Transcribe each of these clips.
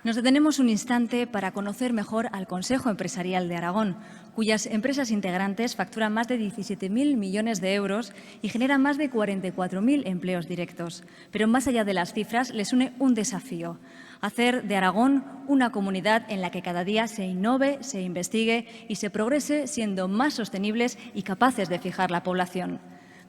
Nos detenemos un instante para conocer mejor al Consejo Empresarial de Aragón, cuyas empresas integrantes facturan más de 17.000 millones de euros y generan más de 44.000 empleos directos. Pero más allá de las cifras, les une un desafío: hacer de Aragón una comunidad en la que cada día se innove, se investigue y se progrese, siendo más sostenibles y capaces de fijar la población.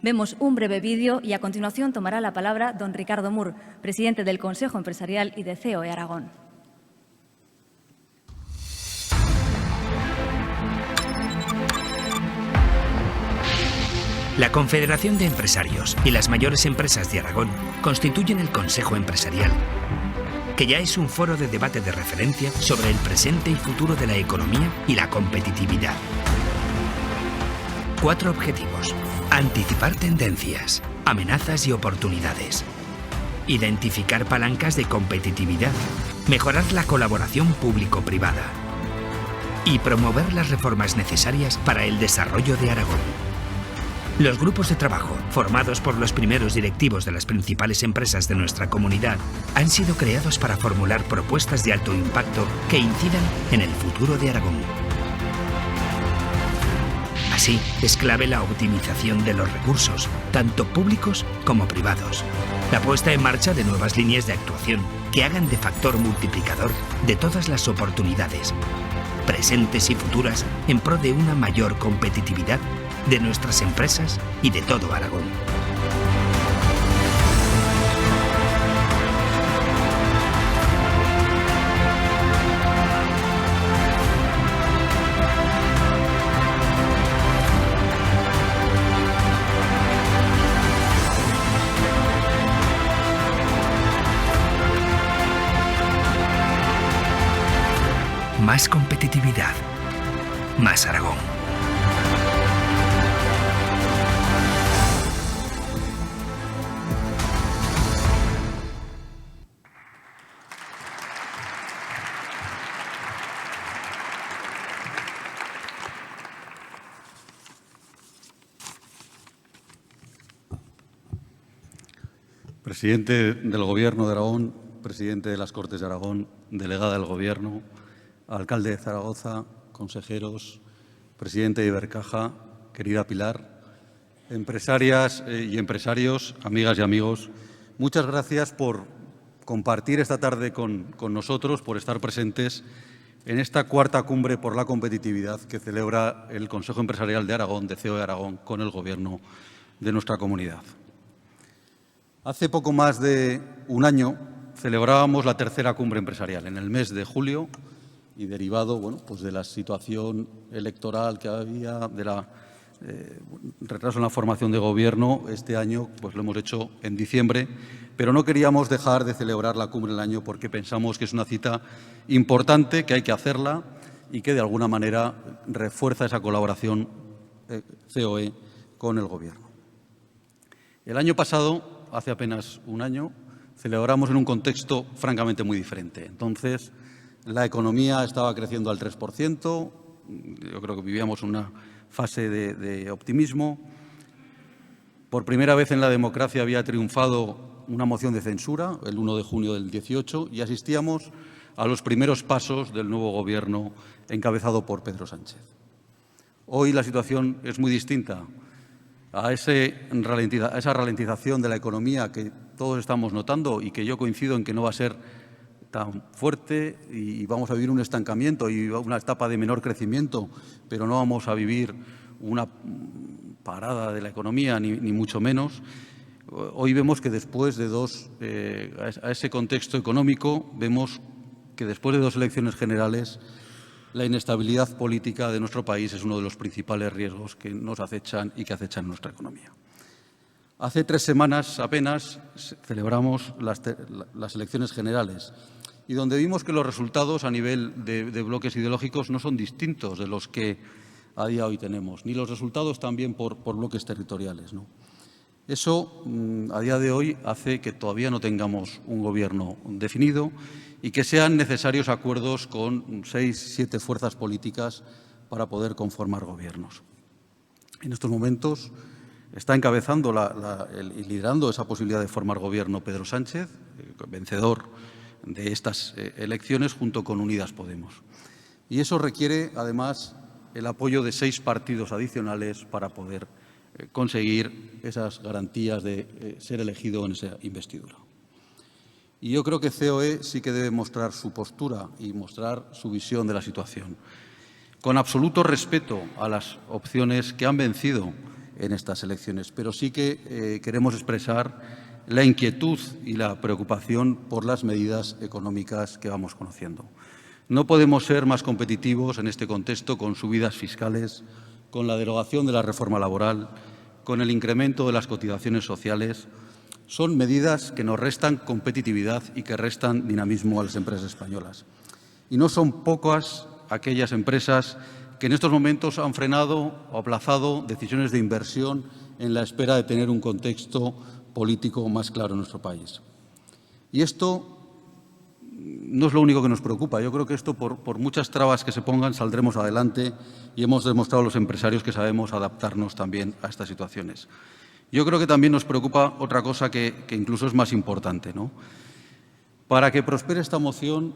Vemos un breve vídeo y a continuación tomará la palabra don Ricardo Mur, presidente del Consejo Empresarial y de COE Aragón. La Confederación de Empresarios y las mayores empresas de Aragón constituyen el Consejo Empresarial, que ya es un foro de debate de referencia sobre el presente y futuro de la economía y la competitividad. 4 objetivos: anticipar tendencias, amenazas y oportunidades, identificar palancas de competitividad, mejorar la colaboración público-privada y promover las reformas necesarias para el desarrollo de Aragón. Los grupos de trabajo, formados por los primeros directivos de las principales empresas de nuestra comunidad, han sido creados para formular propuestas de alto impacto que incidan en el futuro de Aragón. Así, es clave la optimización de los recursos, tanto públicos como privados. La puesta en marcha de nuevas líneas de actuación que hagan de factor multiplicador de todas las oportunidades, presentes y futuras, en pro de una mayor competitividad de nuestras empresas y de todo Aragón. Más competitividad, más Aragón. Presidente del Gobierno de Aragón, presidente de las Cortes de Aragón, delegada del Gobierno, alcalde de Zaragoza, consejeros, presidente de Ibercaja, querida Pilar, empresarias y empresarios, amigas y amigos, muchas gracias por compartir esta tarde con nosotros, por estar presentes en esta cuarta cumbre por la competitividad que celebra el Consejo Empresarial de Aragón, de COE Aragón, con el Gobierno de nuestra comunidad. Hace poco más de un año celebrábamos la tercera cumbre empresarial, en el mes de julio, y derivado pues de la situación electoral que había, de la retraso en la formación de Gobierno, este año pues lo hemos hecho en diciembre, pero no queríamos dejar de celebrar la cumbre del año porque pensamos que es una cita importante, que hay que hacerla y que de alguna manera refuerza esa colaboración COE con el Gobierno. El año pasado, hace apenas un año, celebramos en un contexto francamente muy diferente. Entonces, la economía estaba creciendo al 3%, yo creo que vivíamos una fase de optimismo. Por primera vez en la democracia había triunfado una moción de censura, el 1 de junio del 18, y asistíamos a los primeros pasos del nuevo Gobierno encabezado por Pedro Sánchez. Hoy la situación es muy distinta. A esa ralentización de la economía que todos estamos notando y que yo coincido en que no va a ser tan fuerte y vamos a vivir un estancamiento y una etapa de menor crecimiento, pero no vamos a vivir una parada de la economía, ni mucho menos. Hoy vemos que después de a ese contexto económico, vemos que después de 2 elecciones generales, la inestabilidad política de nuestro país es uno de los principales riesgos que nos acechan y que acechan nuestra economía. Hace 3 semanas apenas celebramos las elecciones generales y donde vimos que los resultados a nivel de bloques ideológicos no son distintos de los que a día de hoy tenemos, ni los resultados también por bloques territoriales, ¿no? Eso, a día de hoy, hace que todavía no tengamos un Gobierno definido y que sean necesarios acuerdos con 6, 7 fuerzas políticas para poder conformar gobiernos. En estos momentos está encabezando y liderando esa posibilidad de formar gobierno Pedro Sánchez, vencedor de estas elecciones junto con Unidas Podemos. Y eso requiere, además, el apoyo de 6 partidos adicionales para poder conseguir esas garantías de ser elegido en esa investidura. Y yo creo que COE sí que debe mostrar su postura y mostrar su visión de la situación, con absoluto respeto a las opciones que han vencido en estas elecciones, pero sí que queremos expresar la inquietud y la preocupación por las medidas económicas que vamos conociendo. No podemos ser más competitivos en este contexto con subidas fiscales, con la derogación de la reforma laboral, con el incremento de las cotizaciones sociales. Son medidas que nos restan competitividad y que restan dinamismo a las empresas españolas. Y no son pocas aquellas empresas que en estos momentos han frenado o aplazado decisiones de inversión en la espera de tener un contexto político más claro en nuestro país. Y esto no es lo único que nos preocupa. Yo creo que esto, por muchas trabas que se pongan, saldremos adelante y hemos demostrado a los empresarios que sabemos adaptarnos también a estas situaciones. Yo creo que también nos preocupa otra cosa que incluso es más importante, ¿no? Para que prospere esta moción,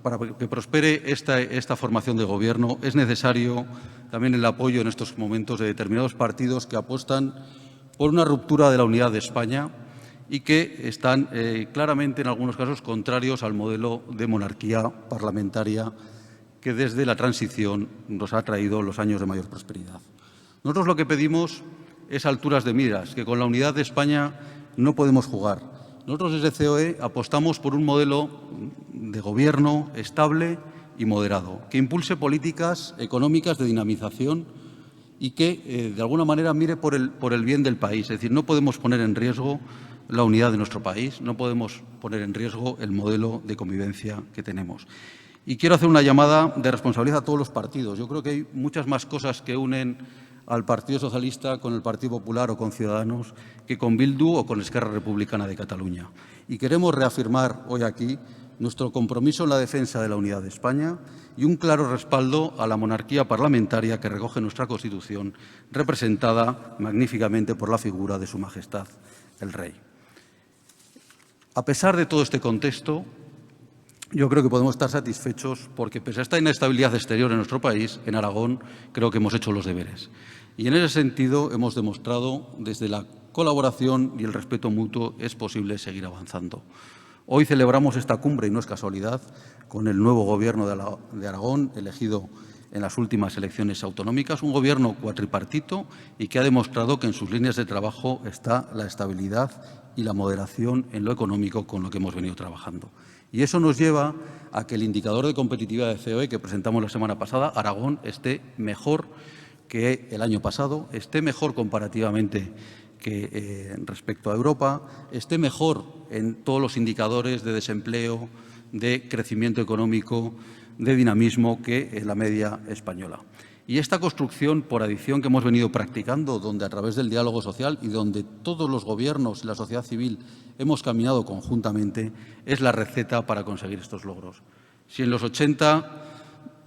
para que prospere esta formación de gobierno, es necesario también el apoyo en estos momentos de determinados partidos que apuestan por una ruptura de la unidad de España y que están claramente, en algunos casos, contrarios al modelo de monarquía parlamentaria que desde la transición nos ha traído los años de mayor prosperidad. Nosotros lo que pedimos es alturas de miras, que con la unidad de España no podemos jugar. Nosotros desde COE apostamos por un modelo de gobierno estable y moderado, que impulse políticas económicas de dinamización y que, de alguna manera, mire por el bien del país. Es decir, no podemos poner en riesgo la unidad de nuestro país, no podemos poner en riesgo el modelo de convivencia que tenemos. Y quiero hacer una llamada de responsabilidad a todos los partidos. Yo creo que hay muchas más cosas que unen al Partido Socialista con el Partido Popular o con Ciudadanos que con Bildu o con Esquerra Republicana de Cataluña. Y queremos reafirmar hoy aquí nuestro compromiso en la defensa de la unidad de España y un claro respaldo a la monarquía parlamentaria que recoge nuestra Constitución, representada magníficamente por la figura de Su Majestad el Rey. A pesar de todo este contexto, yo creo que podemos estar satisfechos porque, pese a esta inestabilidad exterior en nuestro país, en Aragón creo que hemos hecho los deberes. Y en ese sentido hemos demostrado desde la colaboración y el respeto mutuo es posible seguir avanzando. Hoy celebramos esta cumbre, y no es casualidad, con el nuevo Gobierno de Aragón, elegido en las últimas elecciones autonómicas, un Gobierno cuatripartito y que ha demostrado que en sus líneas de trabajo está la estabilidad y la moderación en lo económico con lo que hemos venido trabajando. Y eso nos lleva a que el indicador de competitividad de COE que presentamos la semana pasada, Aragón, esté mejor que el año pasado, esté mejor comparativamente que respecto a Europa, esté mejor en todos los indicadores de desempleo, de crecimiento económico, de dinamismo que en la media española. Y esta construcción por adición que hemos venido practicando, donde a través del diálogo social y donde todos los gobiernos y la sociedad civil hemos caminado conjuntamente, es la receta para conseguir estos logros. Si en los 80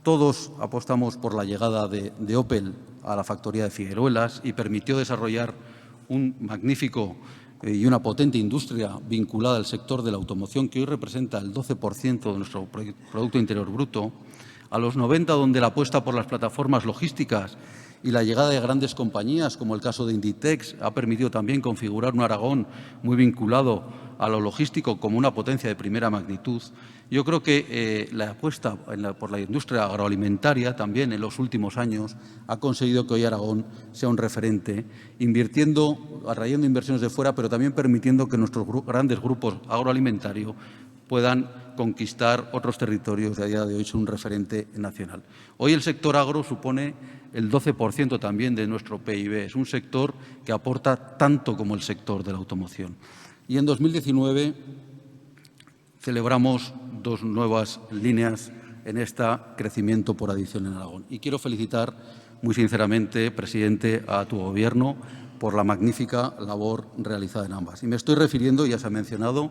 todos apostamos por la llegada de Opel a la factoría de Figueruelas y permitió desarrollar un magnífico y una potente industria vinculada al sector de la automoción, que hoy representa el 12% de nuestro Producto Interior Bruto, a los 90, donde la apuesta por las plataformas logísticas y la llegada de grandes compañías, como el caso de Inditex, ha permitido también configurar un Aragón muy vinculado a lo logístico como una potencia de primera magnitud. Yo creo que la apuesta por la industria agroalimentaria también en los últimos años ha conseguido que hoy Aragón sea un referente, atrayendo inversiones de fuera, pero también permitiendo que nuestros grandes grupos agroalimentarios puedan conquistar otros territorios y a día de hoy son un referente nacional. Hoy el sector agro supone el 12% también de nuestro PIB. Es un sector que aporta tanto como el sector de la automoción. Y en 2019 celebramos 2 nuevas líneas en este crecimiento por adición en Aragón. Y quiero felicitar muy sinceramente, presidente, a tu Gobierno por la magnífica labor realizada en ambas. Y me estoy refiriendo, ya se ha mencionado,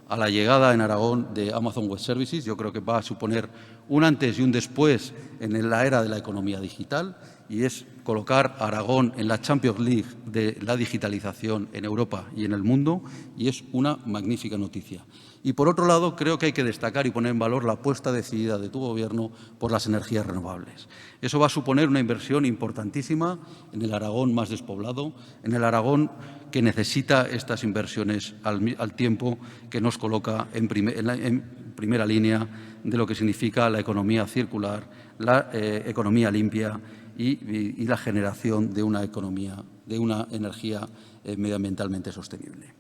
a la llegada en Aragón de Amazon Web Services. Yo creo que va a suponer un antes y un después en la era de la economía digital y es colocar a Aragón en la Champions League de la digitalización en Europa y en el mundo y es una magnífica noticia. Y, por otro lado, creo que hay que destacar y poner en valor la apuesta decidida de tu Gobierno por las energías renovables. Eso va a suponer una inversión importantísima en el Aragón más despoblado, en el Aragón que necesita estas inversiones al tiempo que nos coloca en primera línea de lo que significa la economía circular, la economía limpia y la generación de una energía medioambientalmente sostenible.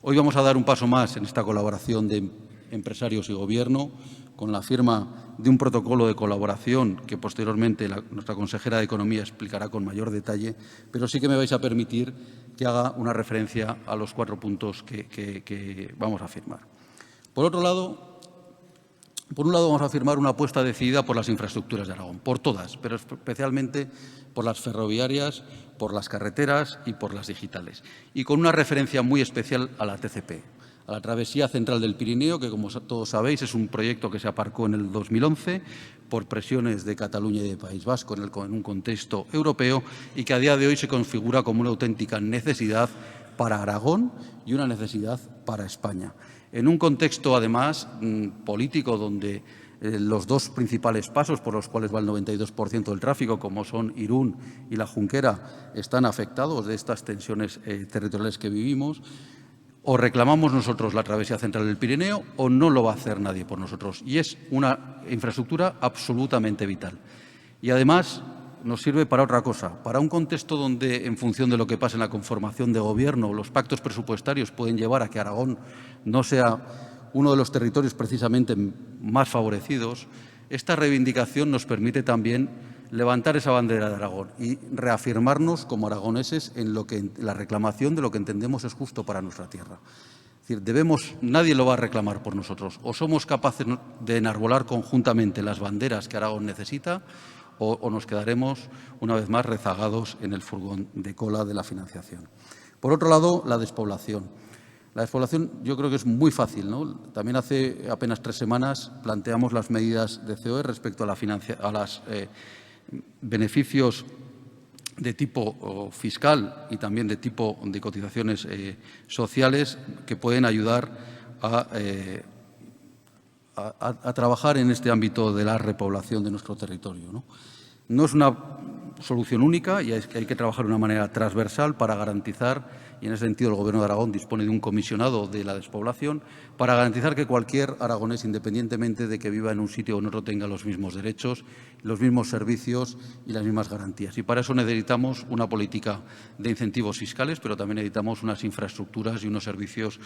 Hoy vamos a dar un paso más en esta colaboración de empresarios y Gobierno, con la firma de un protocolo de colaboración que posteriormente nuestra consejera de Economía explicará con mayor detalle, pero sí que me vais a permitir que haga una referencia a los 4 puntos que vamos a firmar. Por un lado, vamos a firmar una apuesta decidida por las infraestructuras de Aragón, por todas, pero especialmente por las ferroviarias, por las carreteras y por las digitales. Y con una referencia muy especial a la TCP, a la Travesía Central del Pirineo, que, como todos sabéis, es un proyecto que se aparcó en el 2011 por presiones de Cataluña y de País Vasco en un contexto europeo y que a día de hoy se configura como una auténtica necesidad para Aragón y una necesidad para España. En un contexto, además, político donde los 2 principales pasos por los cuales va el 92% del tráfico, como son Irún y la Junquera, están afectados de estas tensiones territoriales que vivimos, o reclamamos nosotros la travesía central del Pirineo o no lo va a hacer nadie por nosotros. Y es una infraestructura absolutamente vital. Y además nos sirve para otra cosa, para un contexto donde, en función de lo que pase en la conformación de Gobierno, los pactos presupuestarios pueden llevar a que Aragón no sea uno de los territorios precisamente más favorecidos. Esta reivindicación nos permite también levantar esa bandera de Aragón y reafirmarnos como aragoneses en la reclamación de lo que entendemos es justo para nuestra tierra. Es decir, nadie lo va a reclamar por nosotros. O somos capaces de enarbolar conjuntamente las banderas que Aragón necesita o nos quedaremos, una vez más, rezagados en el furgón de cola de la financiación. Por otro lado, la despoblación. La despoblación yo creo que es muy fácil, ¿no? También hace apenas 3 semanas planteamos las medidas de COE respecto a los beneficios de tipo fiscal y también de tipo de cotizaciones sociales que pueden ayudar a trabajar en este ámbito de la repoblación de nuestro territorio, ¿no? No es una solución única y hay que trabajar de una manera transversal para garantizar, y en ese sentido el Gobierno de Aragón dispone de un comisionado de la despoblación, para garantizar que cualquier aragonés, independientemente de que viva en un sitio o en otro, tenga los mismos derechos, los mismos servicios y las mismas garantías. Y para eso necesitamos una política de incentivos fiscales, pero también necesitamos unas infraestructuras y unos servicios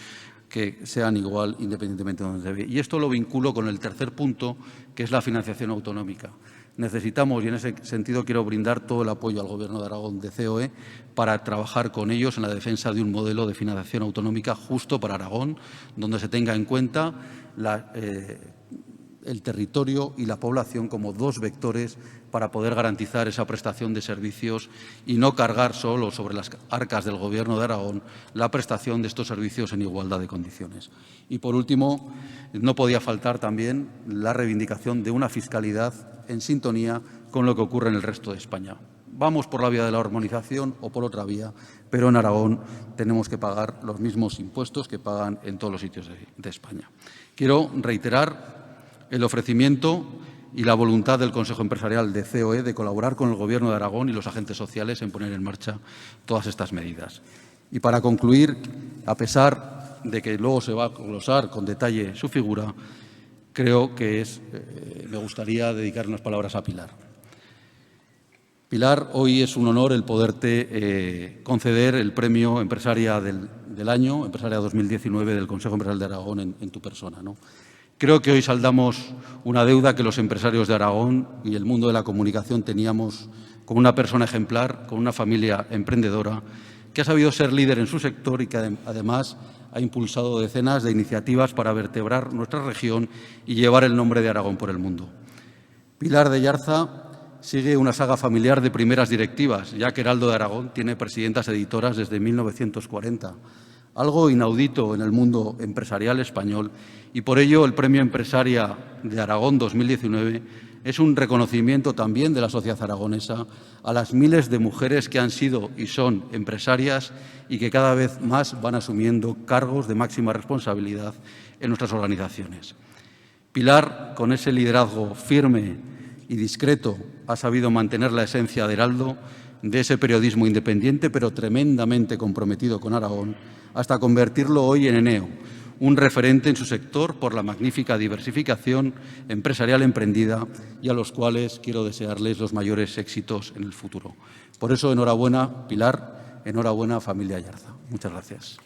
que sean igual independientemente de donde se ve. Y esto lo vinculo con el tercer punto, que es la financiación autonómica. Necesitamos, y en ese sentido quiero brindar todo el apoyo al Gobierno de Aragón de COE para trabajar con ellos en la defensa de un modelo de financiación autonómica justo para Aragón, donde se tenga en cuenta el territorio y la población como 2 vectores para poder garantizar esa prestación de servicios y no cargar solo sobre las arcas del Gobierno de Aragón la prestación de estos servicios en igualdad de condiciones. Y, por último, no podía faltar también la reivindicación de una fiscalidad en sintonía con lo que ocurre en el resto de España. Vamos por la vía de la armonización o por otra vía, pero en Aragón tenemos que pagar los mismos impuestos que pagan en todos los sitios de España. Quiero reiterar el ofrecimiento y la voluntad del Consejo Empresarial de COE de colaborar con el Gobierno de Aragón y los agentes sociales en poner en marcha todas estas medidas. Y para concluir, a pesar de que luego se va a glosar con detalle su figura, creo que me gustaría dedicar unas palabras a Pilar. Pilar, hoy es un honor el poderte conceder el premio Empresaria del Año, Empresaria 2019 del Consejo Empresarial de Aragón en tu persona, ¿no? Creo que hoy saldamos una deuda que los empresarios de Aragón y el mundo de la comunicación teníamos con una persona ejemplar, con una familia emprendedora que ha sabido ser líder en su sector y que además ha impulsado decenas de iniciativas para vertebrar nuestra región y llevar el nombre de Aragón por el mundo. Pilar de Yarza sigue una saga familiar de primeras directivas, ya que Heraldo de Aragón tiene presidentas editoras desde 1940, algo inaudito en el mundo empresarial español, y por ello el Premio Empresaria de Aragón 2019 Es un reconocimiento también de la sociedad aragonesa a las miles de mujeres que han sido y son empresarias y que cada vez más van asumiendo cargos de máxima responsabilidad en nuestras organizaciones. Pilar, con ese liderazgo firme y discreto, ha sabido mantener la esencia de Heraldo, de ese periodismo independiente pero tremendamente comprometido con Aragón, hasta convertirlo hoy en Eneo, un referente en su sector por la magnífica diversificación empresarial emprendida y a los cuales quiero desearles los mayores éxitos en el futuro. Por eso, enhorabuena, Pilar, enhorabuena, familia Ayarza. Muchas gracias.